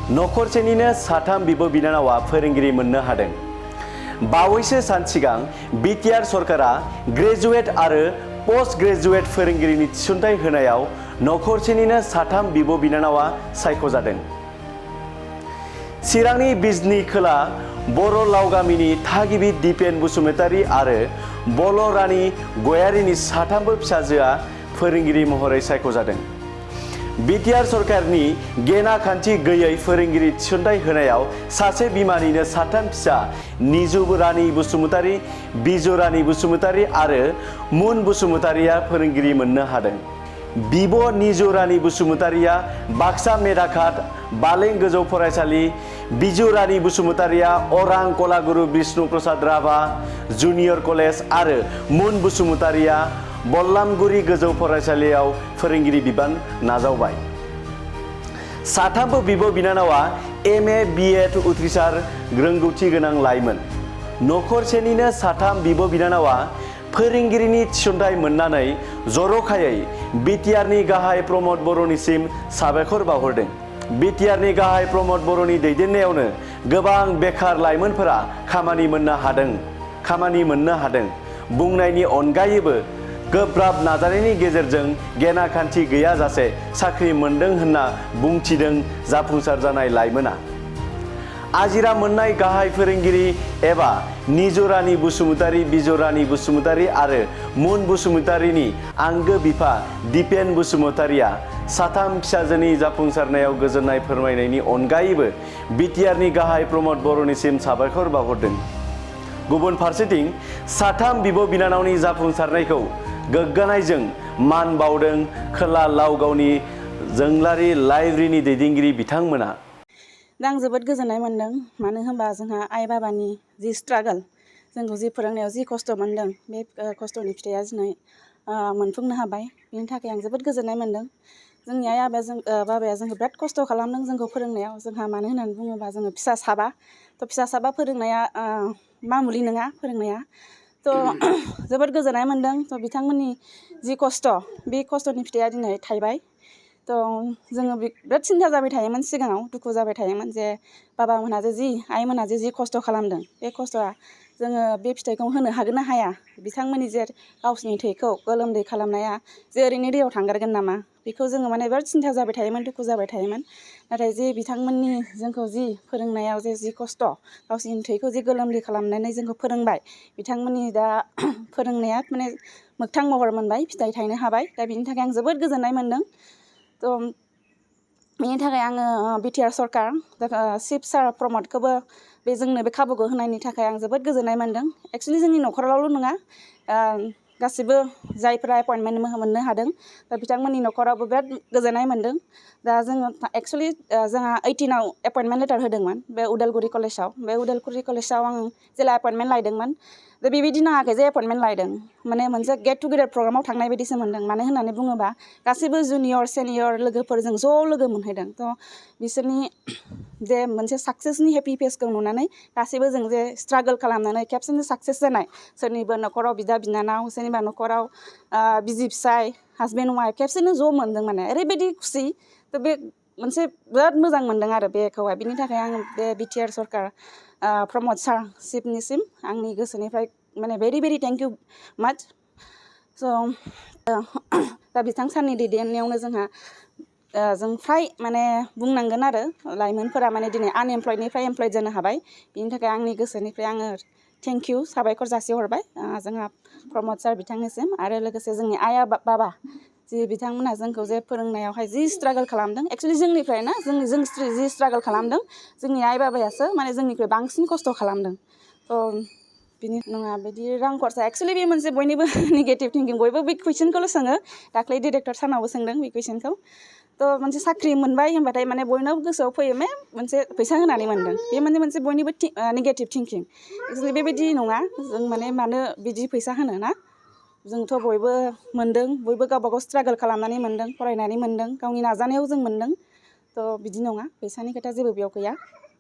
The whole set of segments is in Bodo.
नखरसेनिनो साथाम बिब' बिनानावा फोरोंगिरि मोननो हादों। बावैसो सान सिगां बिटिआर सरकारा ग्रेजुवेट आरो पोस्ट ग्रेजुवेट फोरोंगिरिनि थिसनथाइ होनायाव नखरसेनिनो साथाम बिब' बिनानावा सायख'जादों। चिरांनि बिजनी खोला बर'ल गामिनि थागिबि दिपेन बसुमतारी आरो बलरानी गयारीनि साथामबो फिसाजोआ फोरोंगिरि महरै सायख'जादों। बिटिआर सरकारनि गेना खान्थि गैयै फोरोंगिरि थिसनथाइ होनायाव सासे बिमानिनो साथाम फिसा निजु रानी बसुमतारी, बिजु रानी बसुमतारी आरो मुन बसुमतारीया फोरोंगिरि मोननो हादों। बिब' निजु रानी बसुमतारीया बाक्सा मेधाघाट बालें गोजौ फरायसालि, बिजु रानी बसुमतारीया अरां कलागुरु विष्णु प्रसाद राभा जुनियर कलेज आरो मुन बसुमतारीया बल्लामगुरि गोजौ फरायसालियाव फोरोंगिरि बिबान नाजावबाय। साथामबो बिब' बिनानावा MA BEd उथ्रिसार रोंगौथि गोनां लाइमोन। नखरसेनिनो साथाम बिब' बिनानावा फोरोंगिरिनि थिसनथाइ मोननानै जर'खायै बिटिआरनि गाहाय प्रमद बर'निसिम साबायखर बावहरदों। बिटिआरनि गाहाय प्रमद बर'नि दैदेननायावनो गोबां बेखार लाइमोनफोरा खामानि मोननो हादों बुंनायनि अनगायैबो गोब्राब नाजानायनि गेजेरजों गेना खान्थि गैयाजासे साख्रि मोनदों होनना बुंथिदों जाफुंसार जानाय लाइमोना। आजिरा मोननाय गाहाय फोरोंगिरि एबा निजु रानी बसुमतारी, बिजु रानी बसुमतारी आरो मुन बसुमतारीनि आंगो बिफा दिपेन बसुमतारीया साथाम फिसाजोनि जाफुंसारनायाव गोजोननाय फोरमायनायनि अनगायैबो बिटिआरनि गाहाय प्रमद बर'निसिम साबायखर बावहरदों। गुबुन फारसेथिं साथाम बिब' बिनानावनि जाफुंसारनायखौ गोग्गानायजों मान बावदों खोला लावगावनि जोंलारि लाइब्रेरिनि दैदेनगिरि बिथांमोना। दा आं जोबोद गोजोननाय मोन्दों, मानो होनबा जोंहा आइ बाबानि जि स्ट्रागल, जोंखौ जि फोरोंनायाव जि खस्थ' मोन्दों, बे खस्थ'नि फिथाइया दिनै मोनफुंनो हाबाय। बेनि थाखाय आं जोबोद गोजोननाय मोन्दों। जोंनि आइ बाबाया जोंखौ बिराद खस्थ' खालामदों जोंखौ फोरोंनायाव। जोंहा मानो होननानै बुङोबा जोङो फिसा साबा फोरोंनाया मामुलि नङा फोरोंनाया। जोबोद गोजोननाय मोन्दों। बिथांमोननि जि खस्थ', बे खस्थ'नि फिथाइया दिनै थायबाय। जोङो बिराद सिन्था जाबाय थायोमोन, सिगाङाव दुखु जाबाय थायोमोन जे बाबामोनहा आइमोनहा जि खस्थ' खालामदों, बे खस्थ'आ जोङो बे फिथाइखौ होनो हागोन ना हाया। बिथांमोननि जे गावसिनि थैखौ गोलोमदै खालामनाया जे ओरैनो दैयाव थांगारगोन नामा, बेखौ जोङो माने बिराद सिन्था जाबाय थायोमोन, दुखु जाबाय थायोमोन। नाथाय जे बिथांमोननि जोंखौ जि फोरोंनायाव जि खस्थ', गावसिनि थैखौ जि गोलोमदै खालामनानै जोंखौ फोरोंबाय, बिथांमोननि दा फोरोंनाया माने मोगथां महर मोनबाय, फिथाइ थायनो हाबाय। दा बिनि थाखाय आं जोबोद गोजोननाय मोन्दों। बेनि थाखाय आङो बिटिआर सरकार चिफ सार प्रमदखौबो जोंनो बे खाबुखौ होनायनि थाखाय आं जोबोद गोजोननाय मोन्दों। एक्सुवेलि जोंनि न'खरावल' नङा, गासिबो जायफोरा एपइन्टमेन्ट मोननो हादों, दा बिथांमोननि न'खरावबो बिराद गोजोननाय मोन्दों। दा जोङो एक्सुवेलि जोंहा 18आव एपइन्टमेन्ट लेटार होदोंमोन बे उदालगुरि कलेजाव। बे उदालगुरि कलेजाव आं जेला एपइन्टमेन्ट लायदोंमोन, दा बेबायदि नाङाखै जे एपइन्टमेन्ट लायदों, माने मोनसे गेट टुगेदार प्रग्रामाव थांनाय बायदिसो मोन्दों। मानो होननानै बुङोबा गासैबो जुनियर सेनियर लोगोफोरजों ज' लोगो मोनहैदों। बिसोरनि जे मोनसे साक्सेसनि हेपि फेसखौ नुनानै गासैबो जों जे स्ट्रागल खालामनानै खेबसेनो साक्सेस जानाय, सोरनिबा न'खराव बिदा बिनानाव, सोरनिबा न'खराव बिसि फिसाय, हासबेन्ड वाइफ खेबसेनो ज' मोन्दों, माने ओरैबायदि खुसि। बे मोनसे बिराद मोजां मोन्दों आरो बेखौहाय। बिनि थाखाय आं बे बिटिआर सरकार प्रमद सार चिफनिसिम आंनि गोसोनिफ्राय माने भेरि भेरि थेंक इउ माच। दा बिथां सारनि दैदेननायावनो जों फ्राय माने बुंनांगोन आरो लाइमोनफोरा माने दिनै आनएमप्लयडनिफ्राय एमप्लयड जानो हाबाय। बिनि थाखाय आंनि गोसोनिफ्राय आङो थेंक इउ, साबायखर जासिहरबाय जोंहा प्रमद सार बिथांनिसिम। आरो लोगोसे जोंनि आइ बाबा जि बिथांमोनहा जोंखौ जे फोरोंनायावहाय जि स्ट्रागल खालामदों, एक्सुवेलि जोंनिफ्राय ना, जों जि स्ट्रागल खालामदों, जोंनि आइ बाबायासो माने जोंनिख्रुइ बांसिन खस्थ' खालामदों। बिनि नङा बिदि रां खरसा, एक्सुवेलि बे मोनसे बयनिबो नेगेटिभ थिंकिं। बयबो बे कुइसनखौल' सोङो। दाख्लै डिरेक्टर सारनावबो सोंदों बे कुइसनखौ। मोनसे साख्रि मोनबाय होनबाथाय माने बयनावबो गोसोआव फैयो मोनसे फैसा होनानै मोनदों, बे मोनसे बयनिबो नेगेटिभ थिंकिं। एक्सुवेलि बेबायदि नङा, जों माने मानो बिदि फैसा होनो ना, जोंथ' बयबो मोन्दों, बयबो गावबा गाव स्ट्रागल खालामनानै मोन्दों, फरायनानै मोन्दों, गावनि नाजानायाव जों मोन्दों। बिदि नङा, फैसानि खोथा जेबो बेयाव गैया,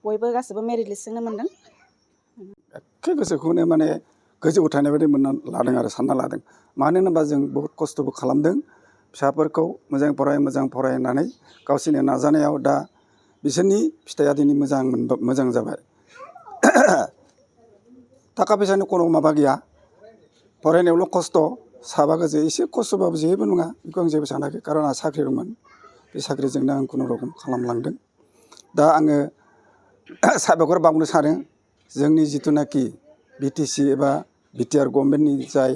बयबो गासिबो मेरिट लिस्टजोंनो मोन्दों। एखे गोसोखौनो माने गोजौआव थानाय बायदि मोनना लादों आरो सानना लादों। मानो होनोबा जों बहुद खस्थ'बो खालामदों, फिसाफोरखौ मोजां फरायनानै गावसोरनि नाजानायाव दा बिसोरनि फिथाइया दिनै मोजां जाबाय थाखा फैसानि कोनो माबा गैया फरायनायावल' खस्थ' साबा गोजो एसे खस्थ'बाबो जेबो नङा बेखौ आं जेबो सानाखै खारन आंहा साख्रि दंमोन बे साख्रिजोंनो आं खुनुरखम खालामलांदों दा आङो साबायखर बावनो सानो जोंनि जिथुनाखि बिटिसि एबा बिटिआर गभर्नमेन्टनि जाय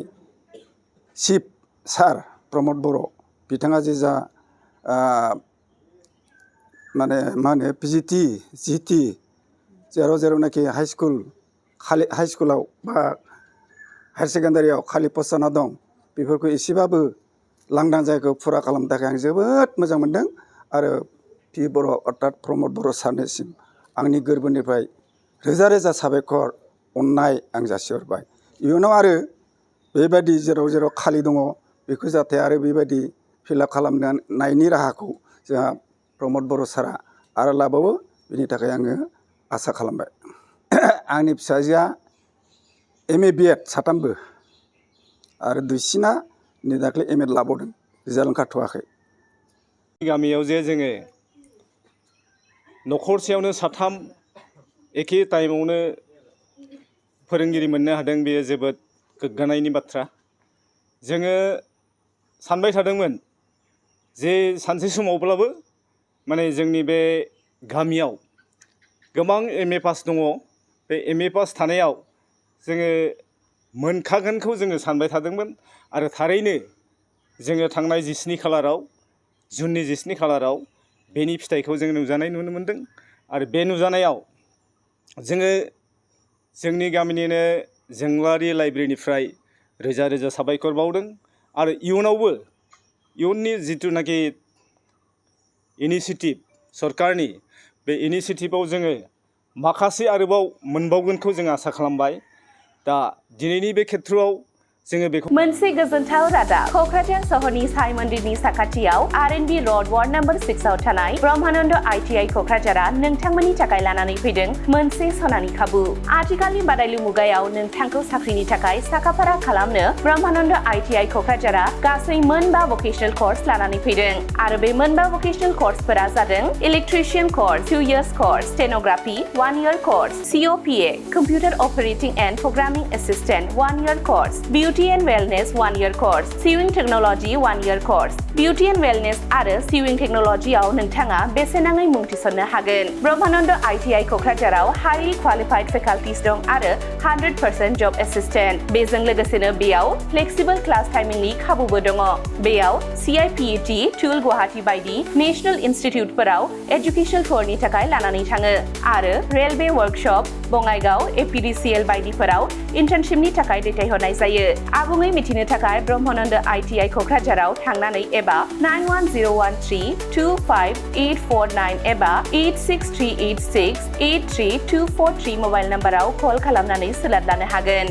चिफ सार प्रमद बर' बिथाङा जे जा माने मा होनो पिजिटि जिटि जेरावनाखि हाइ स्कुलाव बा हायार सेकेन्डारियाव खालि पस्ट जाना दं बेफोरखौ एसेबाबो लांदां जायगाखौ फुरा खालामनो थाखाय आं जोबोद मोजां मोनदों आरो पि बर' अर्थात प्रमद बर' सारनिसिम आंनि गोरबोनिफ्राय रोजा रोजा साबायखर अननाय आं जासिहरबाय इयुनाव आरो बेबायदि जेराव खालि दङ बेखौ जाहाथे आरो बेबायदि फिलआप खालामनायनि राहाखौ जोंहा प्रमद बर' सारा आरो लाबावो बेनि थाखाय आङो आसा खालामबाय आंनि फिसाजोआ MA BEd साथामबो आरो दुइसिना नै दाख्लै MA लाबावदों रिजाल्ट ओंखारथ'वाखै गामियाव जे जोङो न'खरसेयावनो साथाम एखे टाइमावनो फोरोंगिरि मोननो हादों बेयो जोबोद गोग्गानायनि बाथ्रा जोङो सानबाय थादोंमोन जे सानसे समावब्लाबो माने जोंनि बे गामियाव गोबां MA पास दङ बे MA पास थानायाव जोङो मोनखागोनखौ जोङो सानबाय थादोंमोन आरो थारैनो जोङो थांनाय 17 खालाराव जुननि 17 खालाराव बेनि फिथाइखौ जों नुजानाय नुनो मोनदों आरो बे नुजानायाव जोङो जोंनि गामिनिनो जोंलारि लाइब्रेरिनिफ्राय रोजा रोजा साबायखर बावदों आरो इयुनावबो इयुननि जिथुनाखि इनिसियेटिभ सरकारनि बे इनिसियेटिभआव जोङो माखासे आरोबाव मोनबावगोनखौ जों आसा खालामबाय दा दिनैनि बे खेत्रआव जोङो बेखौ मोनसे गोजोनथाव रादाब क'क्राझार सहरनि साई मन्दिरनि साखाथियाव R&B र'ड वार्ड नम्बर 6 आव थानाय ब्रह्मानन्द ITI क'क्राझारआ नोंथांमोननि थाखाय लानानै फैदों मोनसे सनानि खाबु आथिखालनि बादायलु मुगायाव नोंथांखौ साख्रिनि थाखाय साखाफारा खालामनो ब्रह्मानन्द ITI क'क्राझारआ गासै मोनबा भकेशनेल कर्स लानानै फैदों आरो बे मोनबा भकेशनेल कर्सफोरा जादों electrician course 2 years course stenography 1 year course COPA computer operating and programming assistant 1 year course Beauty and Wellness 1 year course, Sewing Technology 1 year course. Beauty and Wellness आरो Sewing Technology आव नोंथाङा बेसेनाङै मुं थिसननो हागोन। ब्रह्मानन्द ITI क'क्राझाराव highly qualified faculties दं आरो 100% job assistant। बेजों लोगोसेनो बेयाव flexible class timingनि खाबुबो दङ। बेयाव CIPET, टुल गुवाहाटी बायदि नेशनेल इनस्टिट्युटफोराव एजुकेशनेल टुरनि थाखाय लानानै थाङो आरो रेलवे वर्कशप, बङाइगाव, APDCL बायदिफोराव इन्टार्नशिपनि थाखाय दैथायहरनाय जायो। आबुङै मिथिनो थाखाय ब्रह्मानन्द ITI क'क्राझाराव थांनानै एबा 9101325849 एबा 86386832443 मबाइल नम्बराव कल खालामनानै सोलाद लानो हागोन।